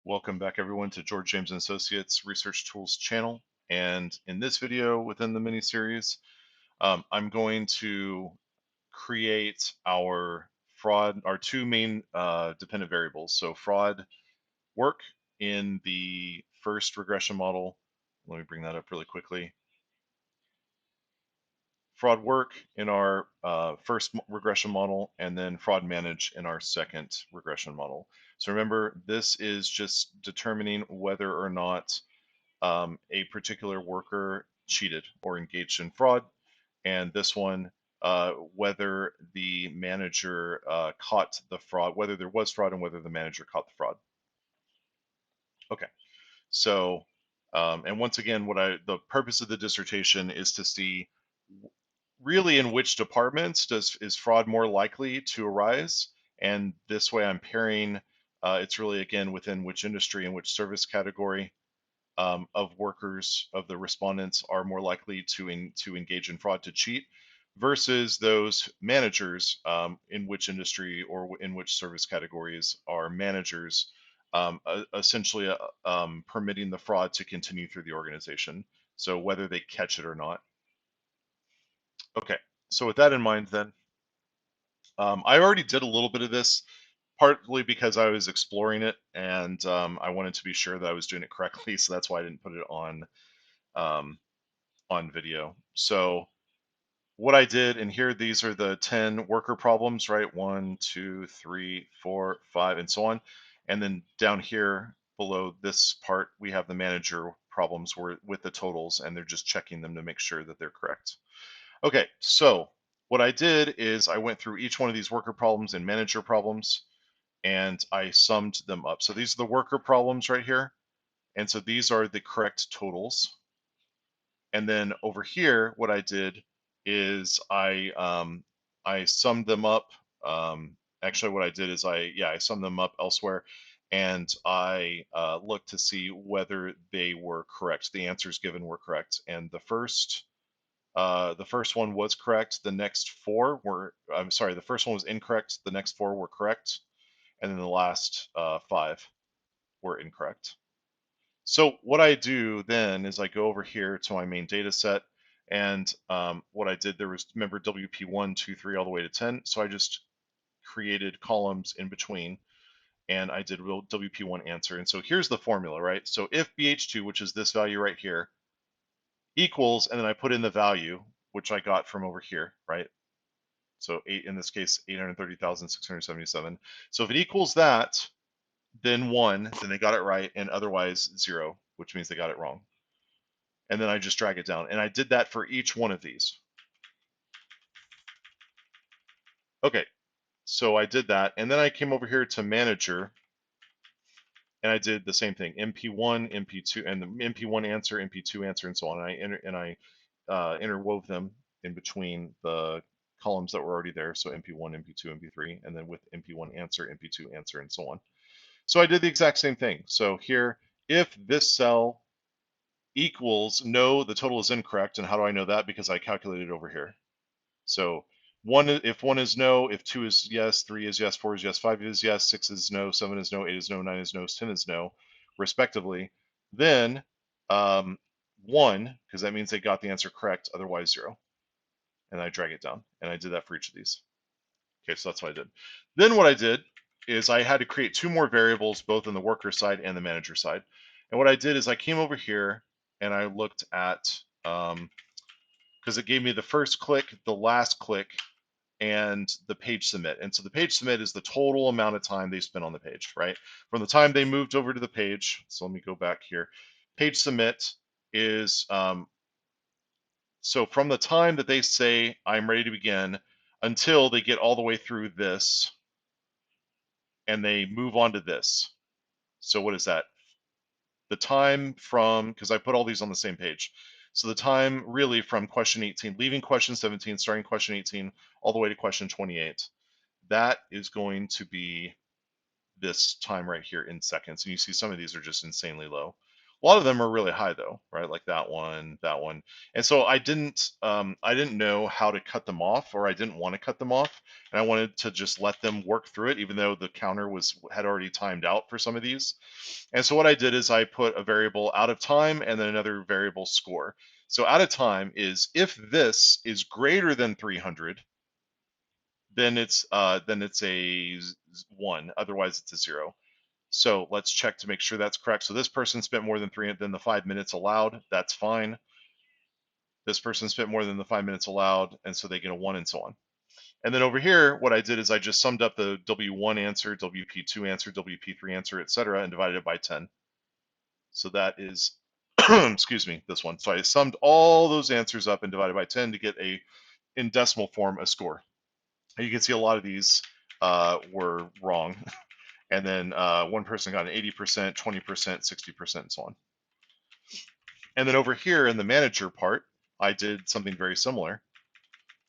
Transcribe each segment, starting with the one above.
Welcome back everyone to George James & Associates Research Tools channel. And in this video within the mini series, I'm going to create our two main dependent variables. So fraud work in the first regression model. Let me bring that up really quickly. Fraud work in our first regression model, and then fraud manage in our second regression model. So remember, this is just determining whether or not a particular worker cheated or engaged in fraud, and this one, whether the manager caught the fraud, whether there was fraud, and whether the manager caught the fraud. Okay, so and once again, the purpose of the dissertation is to see really in which departments is fraud more likely to arise, and this way I'm pairing. It's really again within which industry and which service category of workers of the respondents are more likely to engage in fraud, to cheat, versus those managers in which industry or in which service categories are managers essentially permitting the fraud to continue through the organization. So whether they catch it or not. Okay, so with that in mind, then I already did a little bit of this, partly because I was exploring it and I wanted to be sure that I was doing it correctly. So that's why I didn't put it um, on video. So what I did, and here these are the 10 worker problems, right? 1, 2, 3, 4, 5, and so on. And then down here below this part, we have the manager problems with the totals, and they're just checking them to make sure that they're correct. Okay, so what I did is I went through each one of these worker problems and manager problems, and I summed them up. So these are the worker problems right here. And so these are the correct totals. And then over here, what I did is I summed them up. Actually, what I did is I summed them up elsewhere, and I looked to see whether they were correct. The answers given were correct, and the first one was correct. The next four were, I'm sorry, the first one was incorrect. The next four were correct, and then the last five were incorrect. So what I do then is I go over here to my main data set, and what I did, there was, remember, WP1, 2, 3, all the way to 10. So I just created columns in between, and I did WP1 answer. And so here's the formula, right? So if BH2, which is this value right here, equals, and then I put in the value, which I got from over here, right? So in this case, 830,677. So if it equals that, then 1, then they got it right, and otherwise 0, which means they got it wrong. And then I just drag it down. And I did that for each one of these. Okay, so I did that. And then I came over here to manager, and I did the same thing, MP1, MP2, and the MP1 answer, MP2 answer, and so on. And I interwove them in between the columns that were already there. So MP1, MP2, MP3, and then with MP1 answer, MP2 answer, and so on. So I did the exact same thing. So here, if this cell equals no, the total is incorrect. And how do I know that? Because I calculated over here. So if 1 is no, if 2 is yes, 3 is yes, 4 is yes, 5 is yes, 6 is no, 7 is no, 8 is no, 9 is no, 10 is no, respectively, then 1, because that means they got the answer correct, otherwise 0. And I drag it down. And I did that for each of these. Okay, so that's what I did. Then what I did is I had to create 2 more variables, both on the worker side and the manager side. And what I did is I came over here and I looked at, because it gave me the first click, the last click, and the page submit. And so the page submit is the total amount of time they spent on the page, right? From the time they moved over to the page. So let me go back here. Page submit is, so from the time that they say, I'm ready to begin, until they get all the way through this, and they move on to this. So what is that? The time from, because I put all these on the same page. So the time really from question 18, leaving question 17, starting question 18, all the way to question 28. That is going to be this time right here in seconds. And you see some of these are just insanely low. A lot of them are really high though, right? Like that one. And so I didn't know how to cut them off, or I didn't want to cut them off. And I wanted to just let them work through it, even though the counter had already timed out for some of these. And so what I did is I put a variable out of time and then another variable score. So out of time is if this is greater than 300, then it's a 1, otherwise it's a 0. So let's check to make sure that's correct. So this person spent more than than the 5 minutes allowed. That's fine. This person spent more than the 5 minutes allowed, and so they get a 1 and so on. And then over here, what I did is I just summed up the W1 answer, WP2 answer, WP3 answer, etc., and divided it by 10. So that is, excuse me, this one. So I summed all those answers up and divided by 10 to get in decimal form, a score. And you can see a lot of these were wrong. And then one person got an 80%, 20%, 60%, and so on. And then over here in the manager part, I did something very similar.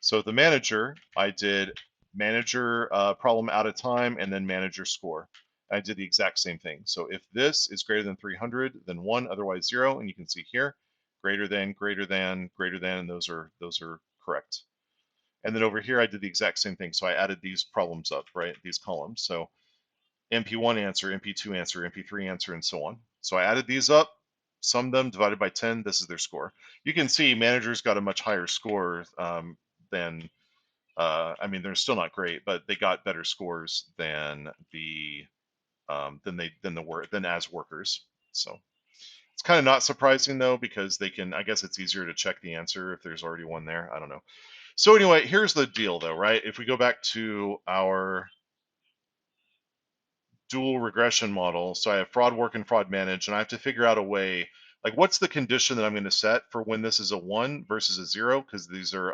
So the manager, I did manager problem out of time and then manager score. I did the exact same thing. So if this is greater than 300, then 1, otherwise 0. And you can see here, greater than, greater than, greater than, and those are correct. And then over here, I did the exact same thing. So I added these problems up, right? These columns. So MP1 answer, MP2 answer, MP3 answer, and so on. So I added these up, summed them, divided by 10. This is their score. You can see managers got a much higher score than, I mean, they're still not great, but they got better scores than than as workers. So it's kind of not surprising though, because they can, I guess it's easier to check the answer if there's already one there. I don't know. So anyway, here's the deal though, right? If we go back to our dual regression model. So I have fraud work and fraud manage, and I have to figure out a way, like what's the condition that I'm going to set for when this is a 1 versus a 0, because these are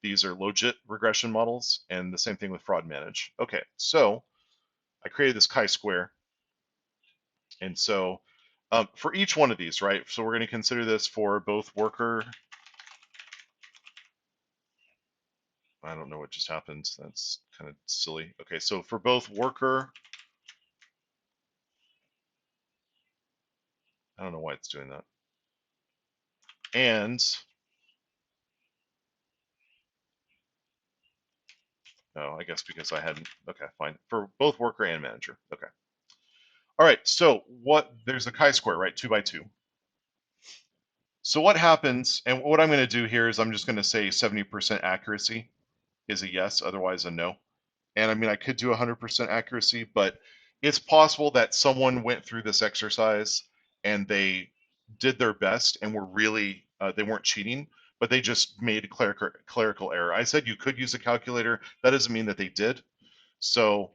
logit regression models, and the same thing with fraud manage. Okay, so I created this chi-square, and so for each one of these, right? So we're going to consider this for both worker. I don't know what just happened. That's kind of silly. Okay, so for both worker, I don't know why it's doing that. And oh, I guess because I hadn't. Okay, fine. For both worker and manager. Okay. All right. So there's a chi-square, right? 2 by 2. So what happens, and what I'm going to do here is I'm just going to say 70% accuracy is a yes, otherwise a no. And I mean, I could do 100% accuracy, but it's possible that someone went through this exercise and they did their best and were really, they weren't cheating, but they just made a clerical error. I said you could use a calculator. That doesn't mean that they did. So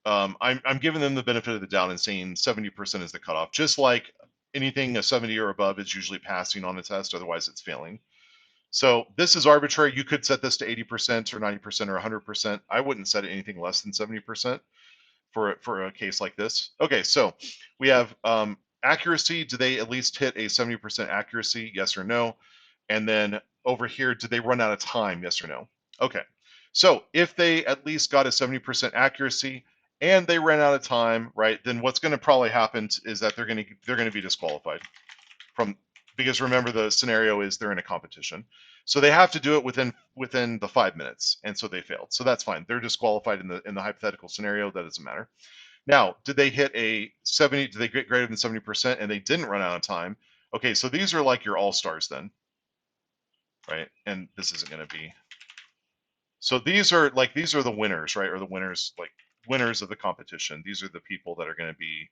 I'm giving them the benefit of the doubt and saying 70% is the cutoff. Just like anything a 70 or above is usually passing on a test, otherwise it's failing. So this is arbitrary. You could set this to 80% or 90% or 100%. I wouldn't set it anything less than 70% for a case like this. Okay, so we have accuracy. Do they at least hit a 70% accuracy? Yes or no? And then over here, did they run out of time? Yes or no? Okay, so if they at least got a 70% accuracy and they ran out of time, right? Then what's going to probably happen is that they're going to be disqualified from, because remember the scenario is they're in a competition, so they have to do it within the 5 minutes, and so they failed. So that's fine. They're disqualified in the hypothetical scenario. That doesn't matter. Now, did they hit a 70? Did they get greater than 70% and they didn't run out of time? Okay, so these are like your all stars then, right? And this isn't going to be. So these are the winners, right? Or the winners, like winners of the competition. These are the people that are going to be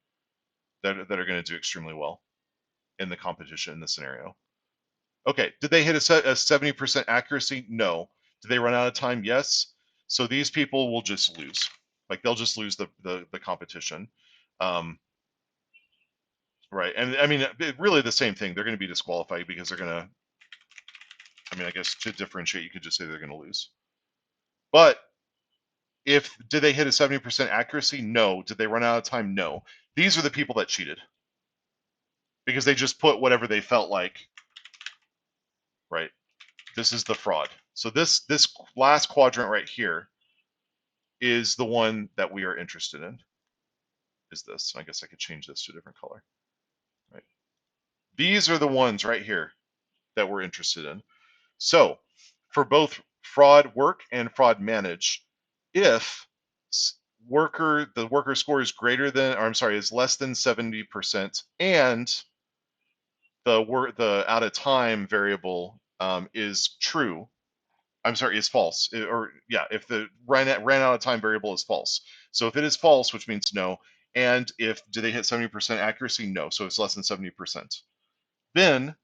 that are going to do extremely well in the competition in the scenario. Okay, did they hit a 70% accuracy? No. Did they run out of time? Yes. So these people will just lose. Like they'll just lose the competition. Right. And I mean, really the same thing. They're going to be disqualified because they're going to, I mean, I guess to differentiate, you could just say they're going to lose. But did they hit a 70% accuracy? No. Did they run out of time? No. These are the people that cheated because they just put whatever they felt like, right? This is the fraud. So this last quadrant right here is the one that we are interested in. Is this? I guess I could change this to a different color. Right. These are the ones right here that we're interested in. So for both fraud work and fraud manage, if the worker score is greater than, or I'm sorry, is less than 70%, and the out of time variable is true. I'm sorry, is false. Or yeah, if the ran out of time variable is false. So if it is false, which means no, and if do they hit 70% accuracy? No, so it's less than 70%. Then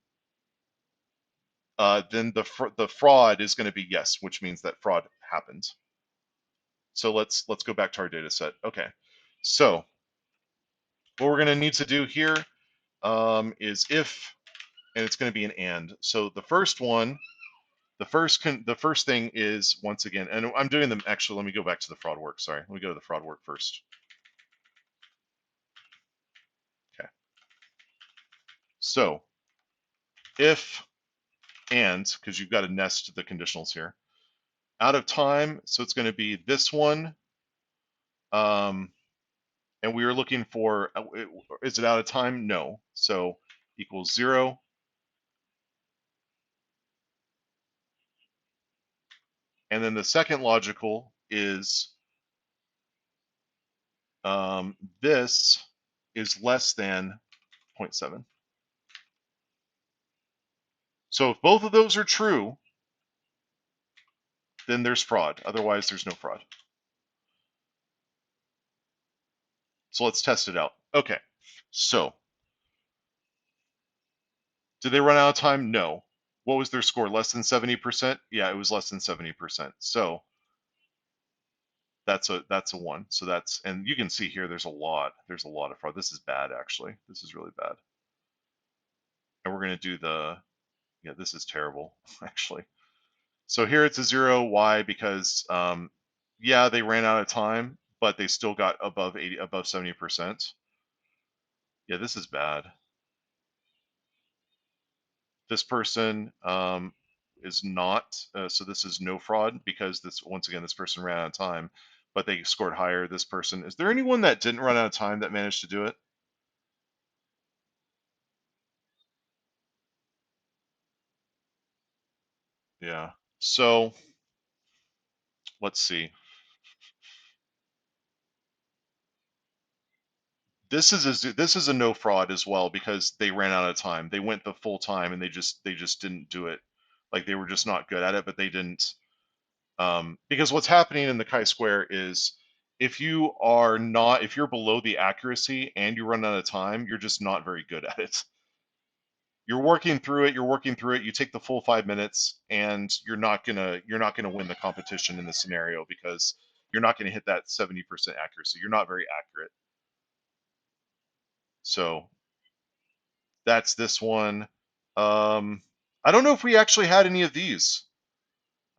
the fraud is going to be yes, which means that fraud happened. So let's go back to our data set. Okay, so what we're going to need to do here is if, and it's going to be an and. So the first one, the first thing is once again, and I'm doing them actually. Let me go back to the fraud work. Sorry, let me go to the fraud work first. Okay, so if and because you've got to nest the conditionals here. Out of time, so it's going to be this one. And we are looking for, is it out of time? No. So equals 0. And then the second logical is this is less than 0.7. So if both of those are true, then there's fraud. Otherwise, there's no fraud. So let's test it out. Okay. So did they run out of time? No. What was their score? Less than 70%? Yeah, it was less than 70%. So that's a 1. So that's, and you can see here there's a lot of fraud. This is bad actually. This is really bad. And we're going to do yeah, this is terrible actually. So here it's a 0. Why? Because yeah, they ran out of time, but they still got above 70%. Yeah, this is bad. This person is not, so this is no fraud because this, once again, this person ran out of time, but they scored higher. This person, is there anyone that didn't run out of time that managed to do it? Yeah. So let's see. This is a no fraud as well because they ran out of time. They went the full time and they just didn't do it. Like they were just not good at it, but they didn't. Because what's happening in the chi-square is if you're below the accuracy and you run out of time, you're just not very good at it. You're working through it. You take the full 5 minutes, and you're not gonna win the competition in this scenario because you're not gonna hit that 70% accuracy. You're not very accurate. So that's this one. I don't know if we actually had any of these.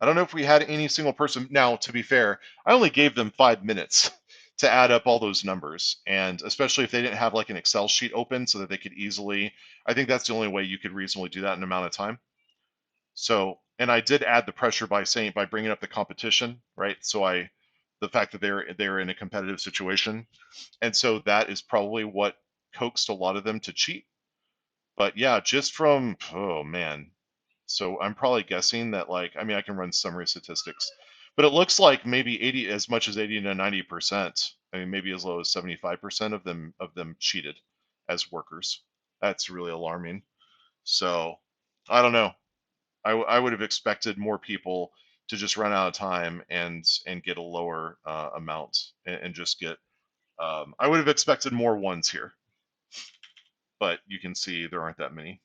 I don't know if we had any single person. Now, to be fair, I only gave them 5 minutes to add up all those numbers. And especially if they didn't have like an Excel sheet open so that they could easily, I think that's the only way you could reasonably do that in an amount of time. So, and I did add the pressure by bringing up the competition, right? So the fact that they're in a competitive situation. And so that is probably what coaxed a lot of them to cheat. But yeah, just from, oh man, so I'm probably guessing that like, I mean, I can run summary statistics, but it looks like maybe 80, as much as 80 to 90%. I mean, maybe as low as 75% of them cheated as workers. That's really alarming. So I don't know. I would have expected more people to just run out of time and get a lower amount and just get. I would have expected more ones here, but you can see there aren't that many.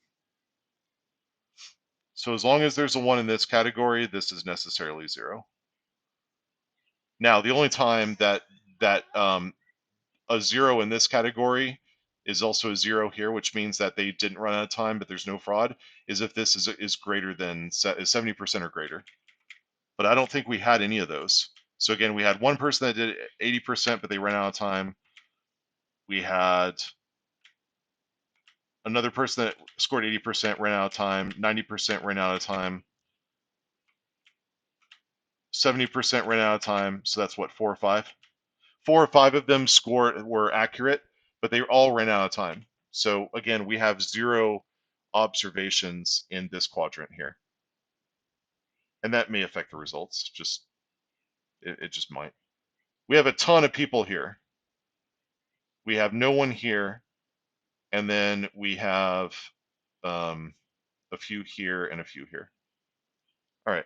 So as long as there's a 1 in this category, this is necessarily 0. Now, the only time that a 0 in this category is also a 0 here, which means that they didn't run out of time, but there's no fraud, is if this is greater than 70% or greater. But I don't think we had any of those. So again, we had one person that did 80%, but they ran out of time. We had another person that scored 80%, ran out of time. 90% ran out of time. 70% ran out of time. So that's what, 4 or 5? 4 or 5 of them were accurate, but they all ran out of time. So again, we have 0 observations in this quadrant here. And that may affect the results, it just might. We have a ton of people here. We have no one here, and then we have a few here and a few here. All right.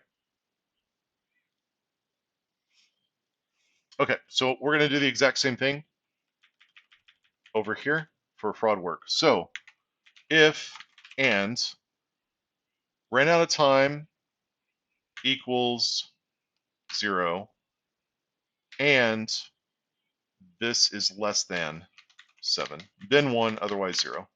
Okay, so we're going to do the exact same thing over here for fraud work. So if and ran out of time equals 0 and this is less than 7, then 1, otherwise 0.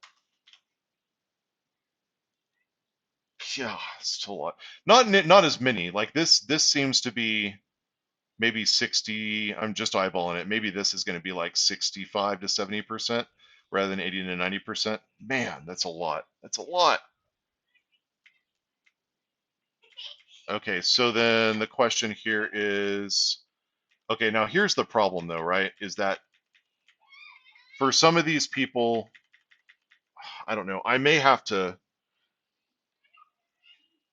Yeah, it's still a lot. Not as many. Like this seems to be maybe 60. I'm just eyeballing it. Maybe this is going to be like 65 to 70% rather than 80 to 90%. Man, that's a lot. That's a lot. Okay, so then the question here is, okay, now here's the problem though, right? Is that for some of these people, I don't know, I may have to,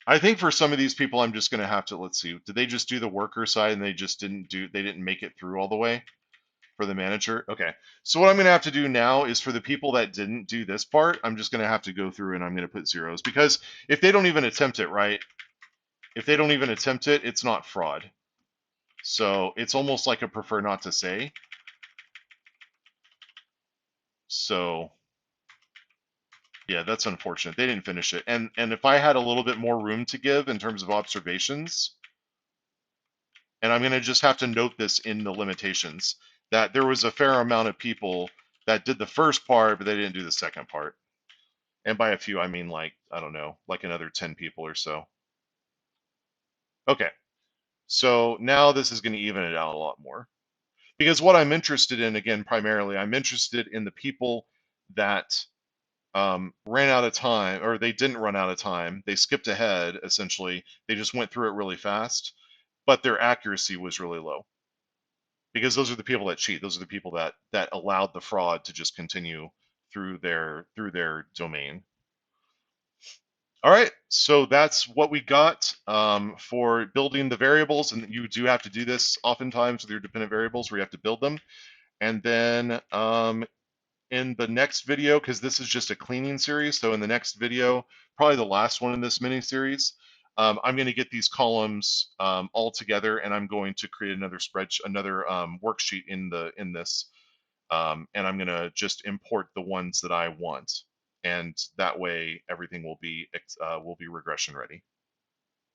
I think for some of these people, I'm just going to have to, let's see, did they just do the worker side and they didn't make it through all the way for the manager? Okay, so what I'm going to have to do now is for the people that didn't do this part, I'm just going to have to go through and I'm going to put zeros because if they don't even attempt it, right? If they don't even attempt it, it's not fraud. So it's almost like a prefer not to say. So yeah, that's unfortunate. They didn't finish it. And if I had a little bit more room to give in terms of observations, and I'm going to just have to note this in the limitations, that there was a fair amount of people that did the first part, but they didn't do the second part. And by a few, I mean like, I don't know, like another 10 people or so. Okay, so now this is going to even it out a lot more. Because what I'm interested in, again, primarily, I'm interested in the people that ran out of time, or they didn't run out of time. They skipped ahead, essentially. They just went through it really fast, but their accuracy was really low. Because those are the people that cheat. Those are the people that allowed the fraud to just continue through their domain. All right, so that's what we got for building the variables, and you do have to do this oftentimes with your dependent variables, where you have to build them. And then in the next video, because this is just a cleaning series, so in the next video, probably the last one in this mini series, I'm going to get these columns all together, and I'm going to create another spreadsheet, another worksheet in this, and I'm going to just import the ones that I want, and that way everything will be regression ready.